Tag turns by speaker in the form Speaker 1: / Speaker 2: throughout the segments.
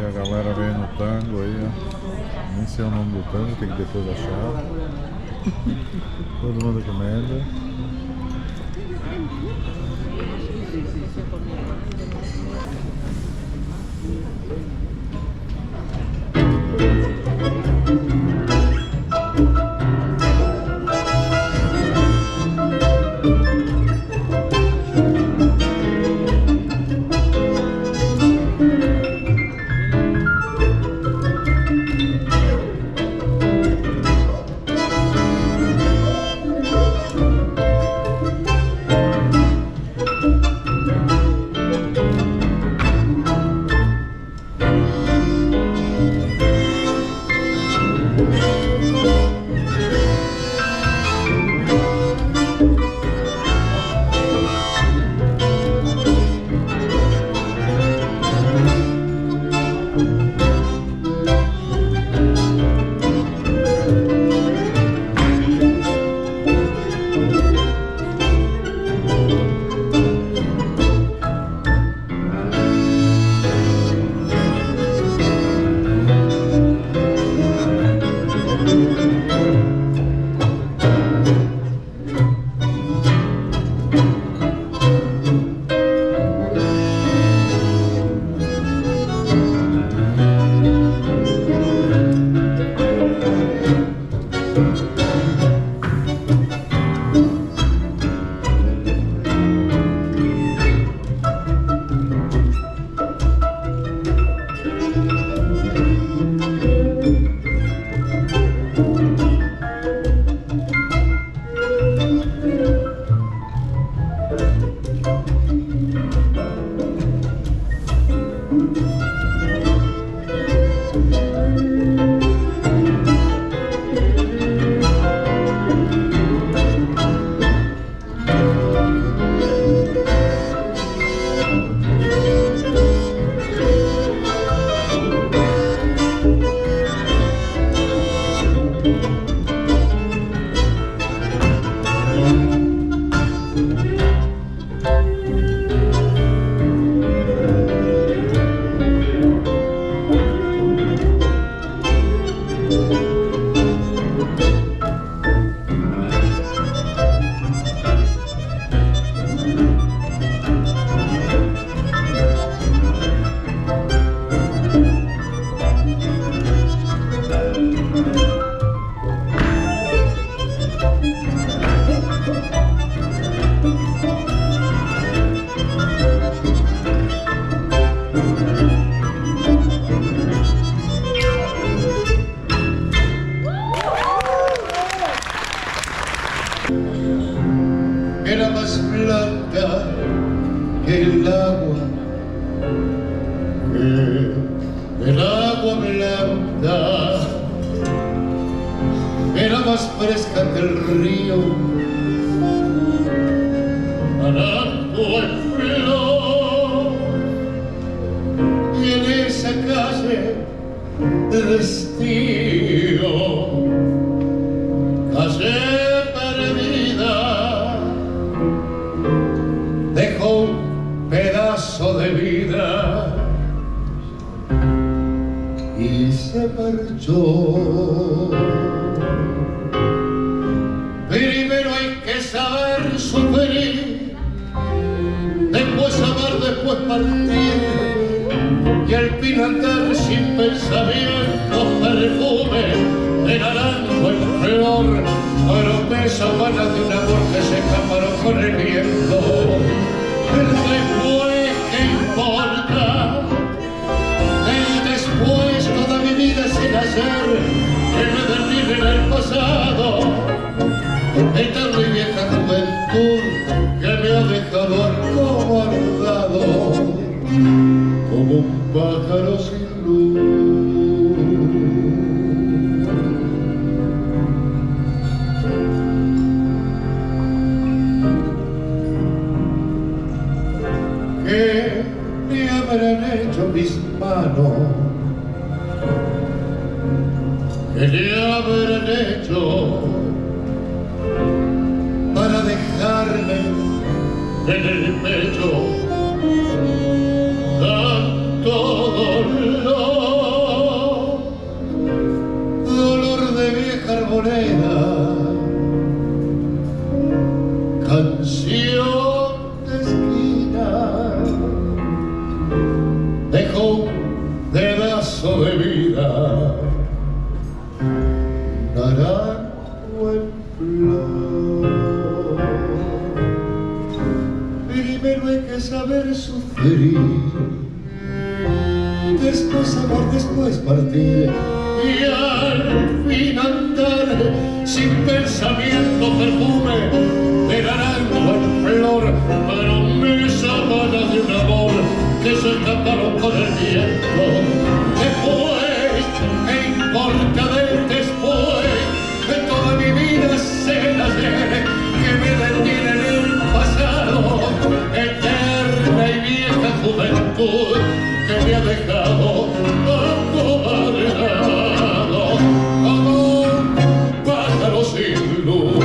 Speaker 1: E a galera vem no tango aí, ó. Nem sei o nome do tango, tem que depois achar. Todo mundo comendo.
Speaker 2: Era más blanca que el agua blanca, era más fresca que el río, naranjo en flor, y en esa calle de destino, calle perdida, dejó un pedazo de vida y se marchó. Primero hay que saber sufrir, después amar, después partir, y al fin andar sin pensamientos, perfume de naranjo en flor, promesa vana de un amor que se escaparó con el viento. El después, ¿qué importa? El después, toda mi vida es el ayer, que me derribe en el pasado, eterna y vieja juventud que me ha dejado acobardado como un pájaro sin luz. ¿Qué me habrán hecho mis manos? ¿Qué le habrán hecho para dejarme en el pecho tanto dolor? pedazo de vida, naranjo en flor. Primero hay que saber sufrir, después amar, después partir, y al fin andar sin pensamiento, perfume de naranjo en flor, promesa vana de un amor que se escaparon con el viento. Después, ¿qué importa del después? De toda mi vida se la ayer que me detiene en el pasado, eterna y vieja juventud que me ha dejado acobardado como un pájaro sin luz.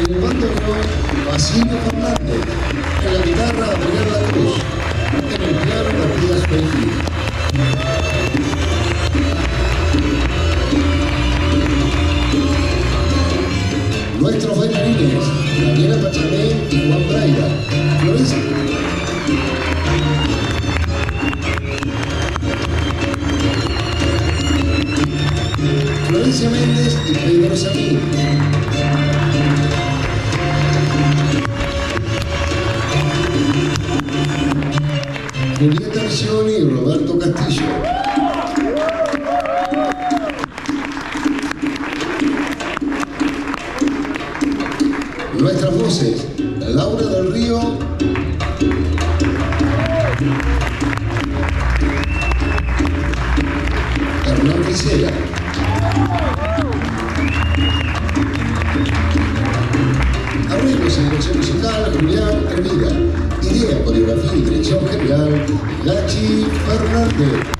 Speaker 3: En el bandoneón, Basilio Fernández. En la guitarra, Adrián La Cruz. En el piano, Matías Pellegrini. Nuestros bailarines, Daniela Pachamé y Juan Braida. Florencia Méndez y Pedro Samín. Julieta Arcioni y Roberto Castillo. Nuestras voces, Laura del Río, Hernán Quisera. Arreglos y dirección musical, Julián Hermida. Idea, coreografía y dirección general, Lachi Fernández.